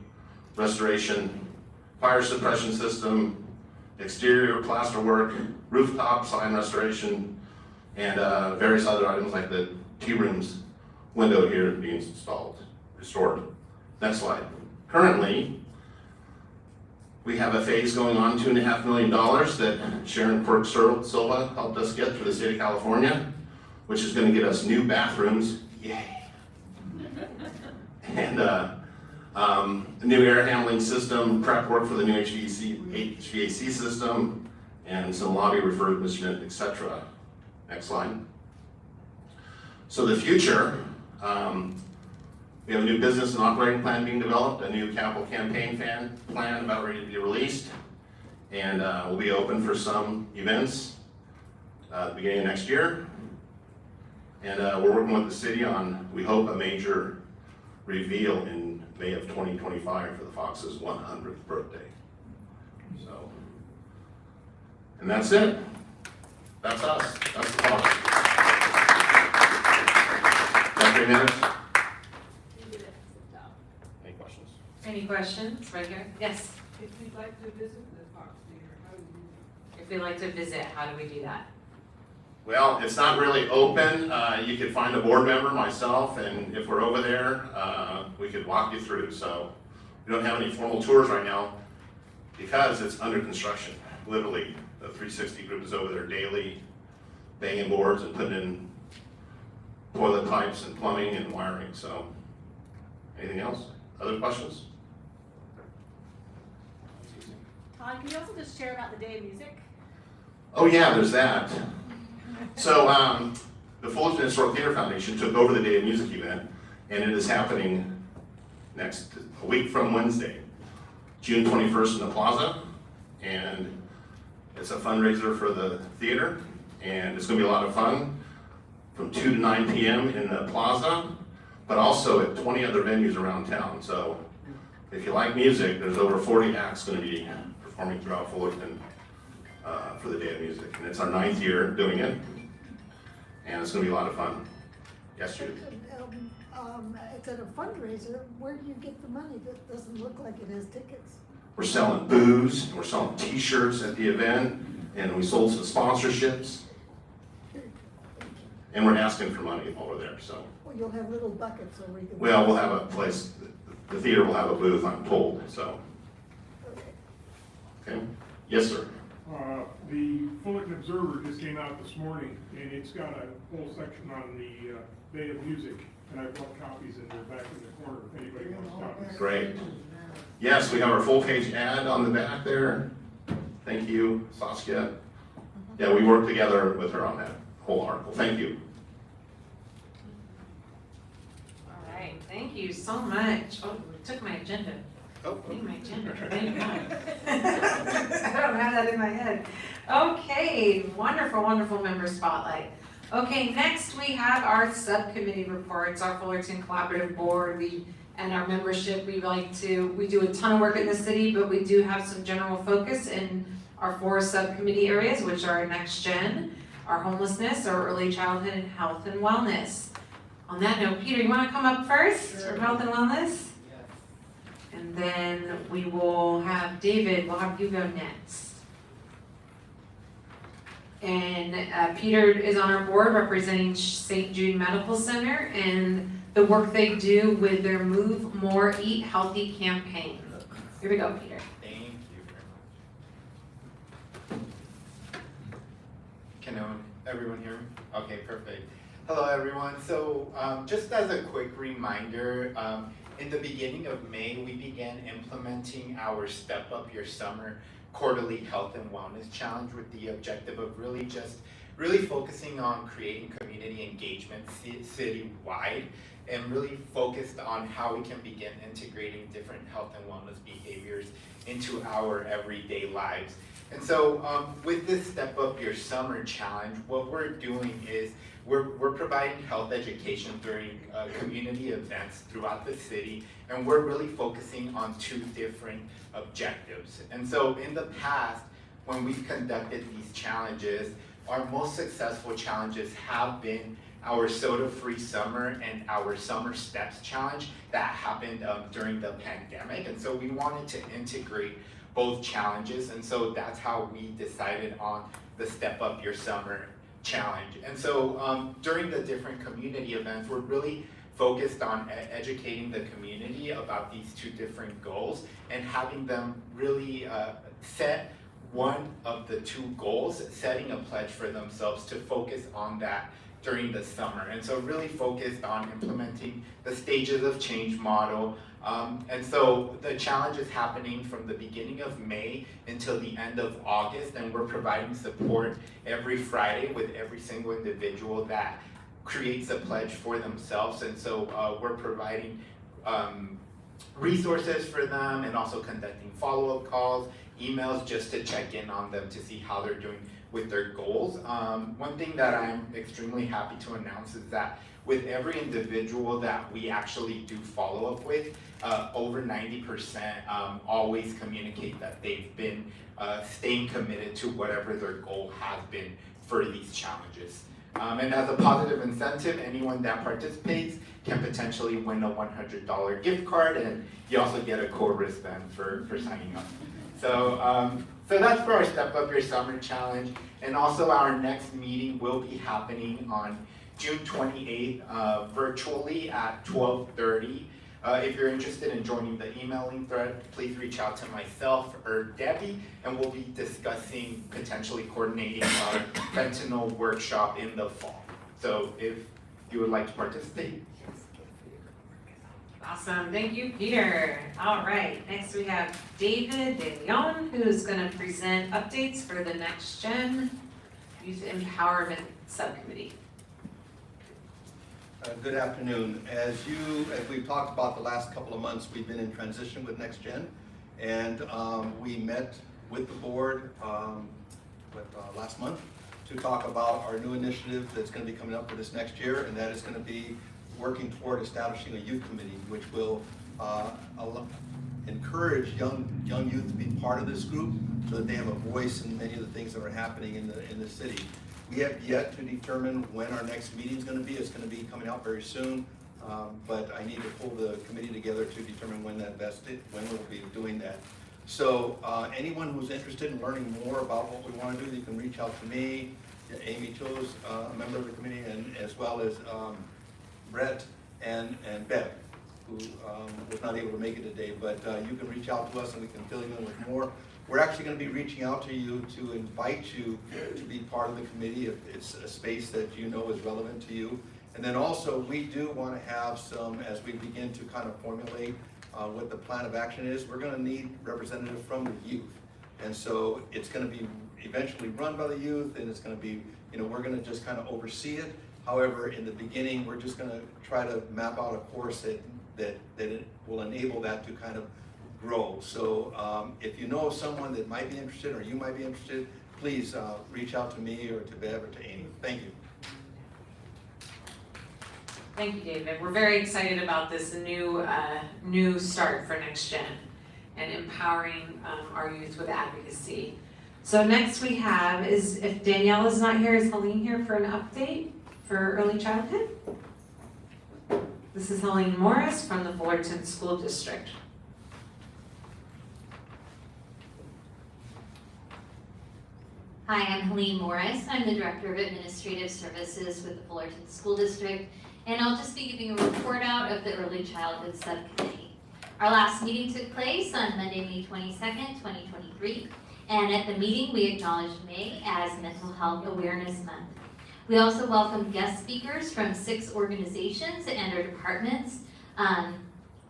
restoration, fire suppression system, exterior plaster work, rooftop sign restoration, and various other items like the tea room's window here being restored. Next slide. Currently, we have a phase going on, $2.5 million that Sharon Quirk Silva helped us get through the state of California, which is going to get us new bathrooms. Yay! And a new air handling system, prep work for the new HVAC system, and some lobby refurbishment, etc. Next slide. So the future, we have a new business and operating plan being developed, a new capital campaign plan about ready to be released, and we'll be open for some events at the beginning of next year. And we're working with the city on, we hope, a major reveal in May of 2025 for the Fox's 100th birthday. So, and that's it. That's us. That's the Fox. Got 3 minutes? Any questions? Any questions? Right here? Yes. If we'd like to visit the Fox Theater, how do we do that? If we'd like to visit, how do we do that? Well, it's not really open. You could find a board member, myself, and if we're over there, we could walk you through. So we don't have any formal tours right now because it's under construction. Literally, the 360 group is over there daily, banging boards and putting in toilet pipes and plumbing and wiring. So, anything else? Other questions? Todd, can you also just share about the Day of Music? Oh yeah, there's that. So the Fullerton Historic Theater Foundation took over the Day of Music event, and it is happening a week from Wednesday, June 21st in the Plaza, and it's a fundraiser for the theater, and it's going to be a lot of fun from 2 to 9 p.m. in the Plaza, but also at 20 other venues around town. So if you like music, there's over 40 acts going to be performing throughout Fullerton for the Day of Music, and it's our 9th year doing it, and it's going to be a lot of fun. Yes, Judy? It's at a fundraiser. Where do you get the money? That doesn't look like it has tickets. We're selling booze, we're selling t-shirts at the event, and we sold some sponsorships, and we're asking for money over there, so. Well, you'll have little buckets so we can. Well, we'll have a place, the theater will have a booth, I'm told, so. Okay, yes, sir. The Fullerton Observer just came out this morning, and it's got a whole section on the Day of Music, and I brought copies in there back in the corner if anybody wants copies. Great. Yes, we have our full page ad on the back there. Thank you, Saskia. Yeah, we worked together with her on that whole article. Thank you. All right, thank you so much. Oh, it took my agenda. My agenda. Thank God. I don't have that in my head. Okay, wonderful, wonderful member spotlight. Okay, next we have our subcommittee reports, our Fullerton Collaborative Board, and our membership. We do a ton of work in the city, but we do have some general focus in our 4 subcommittee areas, which are next gen, our homelessness, our early childhood, and health and wellness. On that note, Peter, you want to come up first for health and wellness? Yes. And then we will have David, we'll have you go next. And Peter is on our board representing St. Jude Medical Center and the work they do with their Move More, Eat Healthy campaign. Here we go, Peter. Thank you very much. Can everyone hear me? Okay, perfect. Hello, everyone. So just as a quick reminder, in the beginning of May, we began implementing our Step Up Your Summer quarterly health and wellness challenge with the objective of really focusing on creating community engagement citywide and really focused on how we can begin integrating different health and wellness behaviors into our everyday lives. And so with this Step Up Your Summer challenge, what we're doing is we're providing health education during community events throughout the city, and we're really focusing on 2 different objectives. And so in the past, when we've conducted these challenges, our most successful challenges have been our soda-free summer and our summer steps challenge that happened during the pandemic. And so we wanted to integrate both challenges, and so that's how we decided on the Step Up Your Summer challenge. And so during the different community events, we're really focused on educating the community about these 2 different goals and having them really set one of the 2 goals, setting a pledge for themselves to focus on that during the summer. And so really focused on implementing the stages of change model. And so the challenge is happening from the beginning of May until the end of August, and we're providing support every Friday with every single individual that creates a pledge for themselves. And so we're providing resources for them and also conducting follow-up calls, emails, just to check in on them to see how they're doing with their goals. One thing that I'm extremely happy to announce is that with every individual that we actually do follow up with, over 90% always communicate that they've been staying committed to whatever their goal has been for these challenges. And as a positive incentive, anyone that participates can potentially win a $100 gift card, and you also get a cool wristband for signing up. So, so that's for our Step Up Your Summer challenge. And also our next meeting will be happening on June 28th, virtually at 12:30. If you're interested in joining the emailing thread, please reach out to myself or Debbie, and we'll be discussing potentially coordinating our fentanyl workshop in the fall. So if you would like to participate. Awesome, thank you, Peter. All right, next we have David De Leon, who's going to present updates for the Next Gen Youth Empowerment Subcommittee. Good afternoon. As we've talked about the last couple of months, we've been in transition with Next Gen, and we met with the board last month to talk about our new initiative that's going to be coming up for this next year, and that is going to be working toward establishing a youth committee, which will encourage young youth to be part of this group so that they have a voice in many of the things that are happening in the city. We have yet to determine when our next meeting is going to be. It's going to be coming out very soon, but I need to pull the committee together to determine when we'll be doing that. So anyone who's interested in learning more about what we want to do, you can reach out to me. Amy Cho's a member of the committee, and as well as Brett and Bev, who was not able to make it today, but you can reach out to us and we can fill you in with more. We're actually going to be reaching out to you to invite you to be part of the committee if it's a space that you know is relevant to you. And then also we do want to have some, as we begin to kind of formulate what the plan of action is, we're going to need representatives from the youth. And so it's gonna be eventually run by the youth, and it's gonna be, we're gonna just kind of oversee it. However, in the beginning, we're just gonna try to map out a course that it will enable that to kind of grow. So if you know of someone that might be interested, or you might be interested, please reach out to me or to Bev or to Amy. Thank you. Thank you, David. We're very excited about this new start for Next Gen and empowering our youth with advocacy. So next we have is, if Danielle is not here, is Helene here for an update for early childhood? This is Helene Morris from the Fullerton School District. Hi, I'm Helene Morris. I'm the Director of Administrative Services with the Fullerton School District, and I'll just be giving a report out of the Early Childhood Subcommittee. Our last meeting took place on Monday, May 22nd, 2023, and at the meeting we acknowledged May as Mental Health Awareness Month. We also welcomed guest speakers from 6 organizations and our departments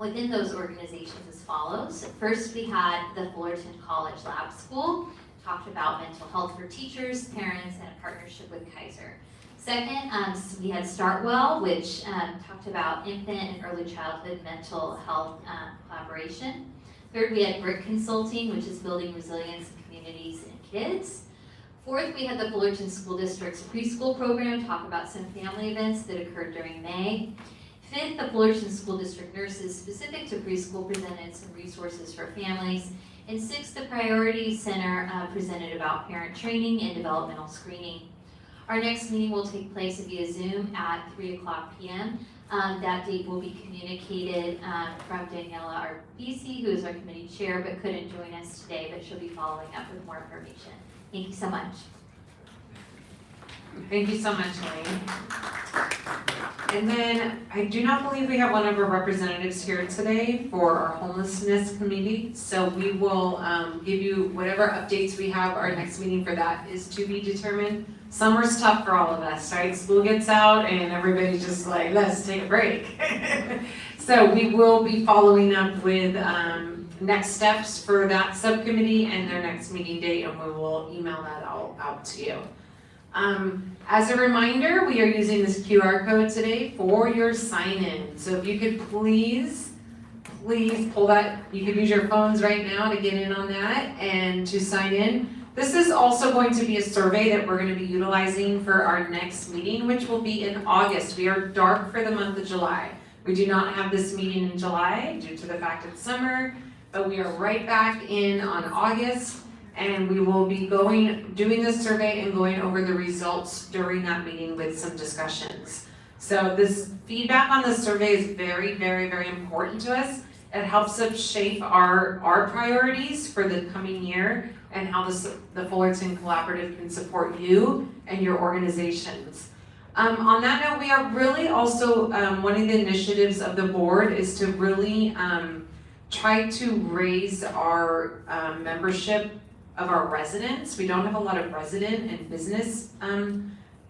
within those organizations as follows. First, we had the Fullerton College Lab School, talked about mental health for teachers, parents, and a partnership with Kaiser. Second, we had Startwell, which talked about infant and early childhood mental health collaboration. Third, we had Brick Consulting, which is building resilience in communities and kids. Fourth, we had the Fullerton School District's preschool program, talk about some family events that occurred during May. Fifth, the Fullerton School District nurses specific to preschool presented some resources for families. And sixth, the Priority Center presented about parent training and developmental screening. Our next meeting will take place via Zoom at 3:00 p.m. That date will be communicated from Daniela, our BC, who is our committee chair, but couldn't join us today, but she'll be following up with more information. Thank you so much. Thank you so much, Helene. And then I do not believe we have one of our representatives here today for our homelessness committee. So we will give you whatever updates we have. Our next meeting for that is to be determined. Summer's tough for all of us, right? School gets out and everybody's just like, let's take a break. So we will be following up with next steps for that subcommittee and their next meeting date, and we will email that all out to you. As a reminder, we are using this QR code today for your sign-in. So if you could please pull that. You can use your phones right now to get in on that and to sign in. This is also going to be a survey that we're going to be utilizing for our next meeting, which will be in August. We are dark for the month of July. We do not have this meeting in July due to the fact it's summer, but we are right back in on August. And we will be doing this survey and going over the results during that meeting with some discussions. So this feedback on the survey is very, very, very important to us. It helps us shape our priorities for the coming year and how the Fullerton Collaborative can support you and your organizations. On that note, we are really also, one of the initiatives of the board is to really try to raise our membership of our residents. We don't have a lot of resident and business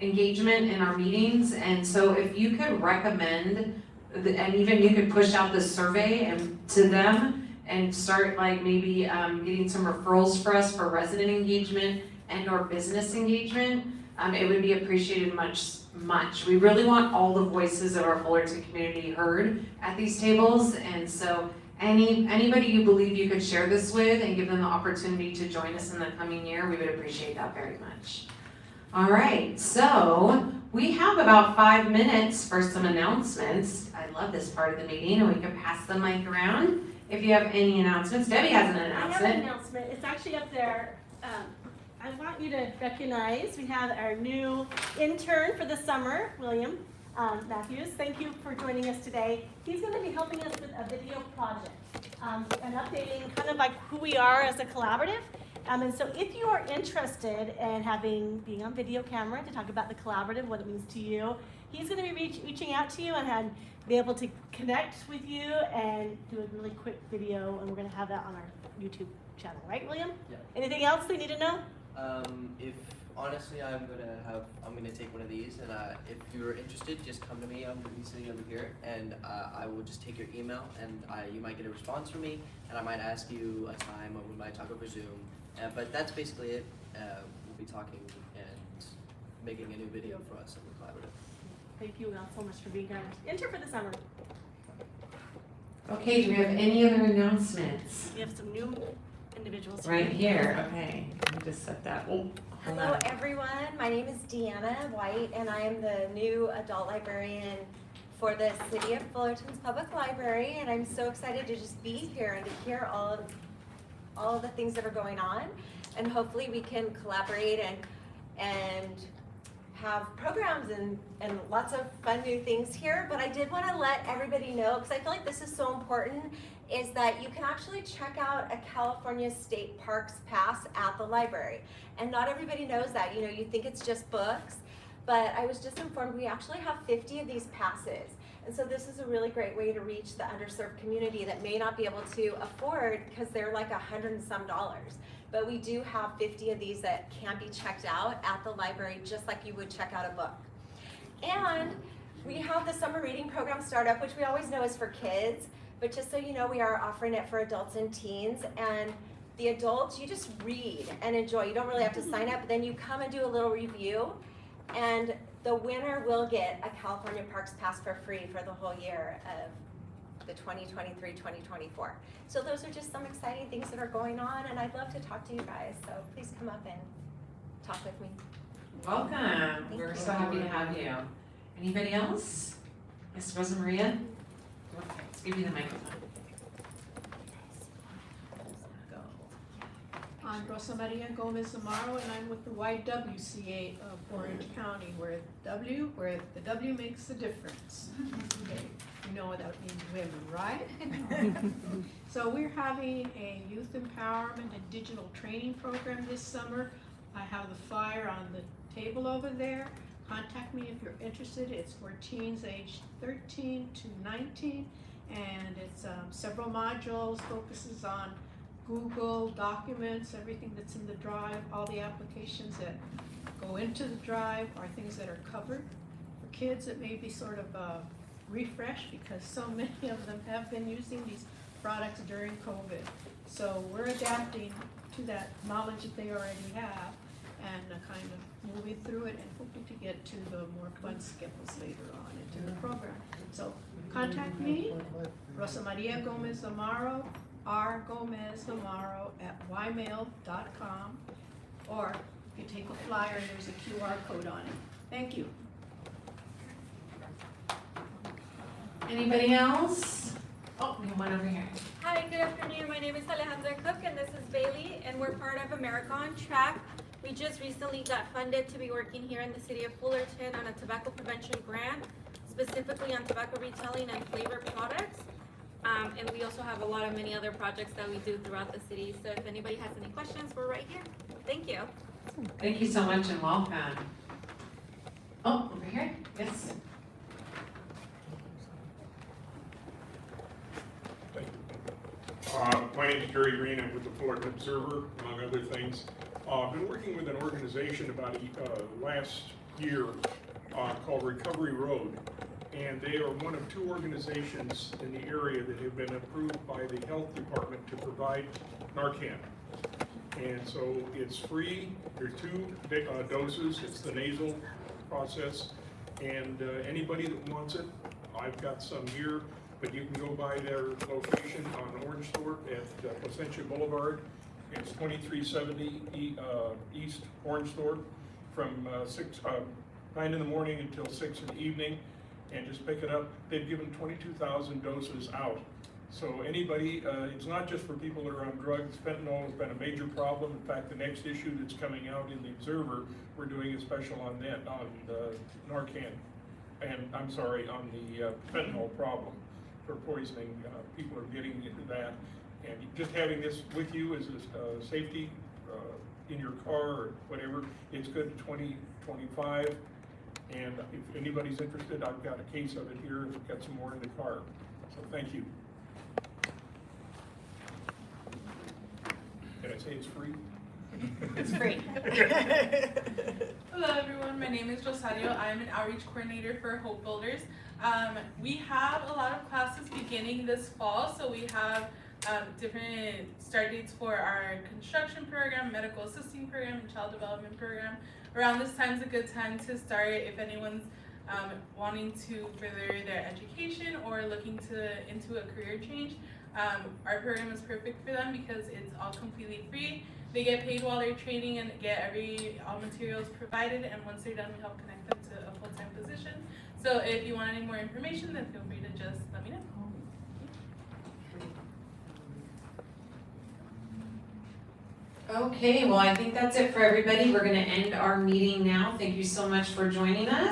engagement in our meetings, and so if you could recommend, and even you could push out the survey and to them and start like maybe getting some referrals for us for resident engagement and or business engagement, it would be appreciated much. We really want all the voices of our Fullerton community heard at these tables, and so anybody you believe you could share this with and give them the opportunity to join us in the coming year, we would appreciate that very much. All right, so we have about 5 minutes for some announcements. I love this part of the meeting, and we can pass the mic around if you have any announcements. Debbie has an announcement. I have an announcement. It's actually up there. I want you to recognize we have our new intern for the summer, William Matthews. Thank you for joining us today. He's going to be helping us with a video project and updating kind of like who we are as a collaborative. And so if you are interested in being on video camera to talk about the collaborative, what it means to you, he's going to be reaching out to you and be able to connect with you and do a really quick video, and we're going to have that on our YouTube channel, right, William? Yeah. Anything else they need to know? If honestly, I'm gonna take one of these, and if you're interested, just come to me. I'm gonna be sitting over here, and I will just take your email, and you might get a response from me, and I might ask you a time, or we might talk over Zoom, But that's basically it. We'll be talking and making a new video for us in the collaborative. Thank you all so much for being our intern for the summer. Okay, do we have any other announcements? We have some new individuals. Right here, okay, let me just set that, oh, hold Hello on. everyone, my name is Deanna White and I am the new adult librarian for the City of Fullerton's Public Library, and I'm so excited to just be here and to hear all of the things that are going on, and hopefully we can collaborate and have programs and lots of fun new things here. But I did want to let everybody know, because I feel like this is so important, is that you can actually check out a California State Parks pass at the library. And not everybody knows that. You know, you think it's just books, but I was just informed we actually have 50 of these passes. And so this is a really great way to reach the underserved community that may not be able to afford, because they're like $100 and some. But we do have 50 of these that can be checked out at the library, just like you would check out a book. And we have the summer reading program startup, which we always know is for kids, but just so you know, we are offering it for adults and teens. And the adults, you just read and enjoy. You don't really have to sign up, but then you come and do a little review, and the winner will get a California Parks Pass for free for the whole year of the 2023-2024. So those are just some exciting things that are going on, and I'd love to talk to you guys, so please come up and talk with me. Welcome, we're so happy to have you. Anybody else? Yes, Rosa Maria? Okay, let's give you the microphone. I'm Rosa Maria Gomez Amaro, and I'm with the YWCA of Orange County, where the W makes the difference. Okay, you know what that means, women, right? So we're having a youth empowerment and digital training program this summer. I have the flyer on the table over there. Contact me if you're interested. It's for teens aged 13 to 19, and it's several modules, focuses on Google Documents, everything that's in the drive, all the applications that go into the drive are things that are covered. For kids, it may be sort of a refresh, because so many of them have been using these products during COVID. So we're adapting to that knowledge that they already have, and kind of moving through it and hoping to get to the more fun schedules later on into the program. So contact me, Rosa Maria Gomez Amaro, rgomezamaro@ymail.com, or you take a flyer and there's a QR code on it. Thank you. Anybody else? Oh, we have one over here. Hi, good afternoon. My name is Alejandra Cook and this is Bailey, and we're part of America on Track. We just recently got funded to be working here in the city of Fullerton on a tobacco prevention grant, specifically on tobacco retailing and flavor products. And we also have a lot of many other projects that we do throughout the city. So if anybody has any questions, we're right here. Thank you. Thank you so much and welcome. Oh, over here, yes. My name is Jerry Green. I'm with the Fullerton Observer, among other things. I've been working with an organization about last year called Recovery Road. And they are one of two organizations in the area that have been approved by the health department to provide Narcan. And so it's free. There are 2 doses. It's the nasal process. And anybody that wants it, I've got some here, but you can go by their location on Orange Store at Placentia Boulevard. It's 2370 East Orange Store from 9 in the morning until 6 in the evening. And just pick it up. They've given 22,000 doses out. So anybody, it's not just for people that are on drugs. Fentanyl has been a major problem. In fact, the next issue that's coming out in the Observer, we're doing a special on that, on the Narcan, and I'm sorry, on the fentanyl problem for poisoning. People are getting into that, and just having this with you as a safety in your car or whatever, it's good to 2025. And if anybody's interested, I've got a case of it here, and we've got some more in the car. So thank you. Can I say it's free? It's free. Hello everyone, my name is Rosario. I'm an outreach coordinator for Hope Builders. We have a lot of classes beginning this fall, so we have different start dates for our construction program, medical assisting program, and child development program. Around this time is a good time to start if anyone's wanting to further their education or looking into a career change. Our program is perfect for them because it's all completely free. They get paid while they're training and get all materials provided, and once they're done, we help connect them to a full-time position. So if you want any more information, then feel free to just let me know. Okay, well, I think that's it for everybody. We're gonna end our meeting now. Thank you so much for joining us.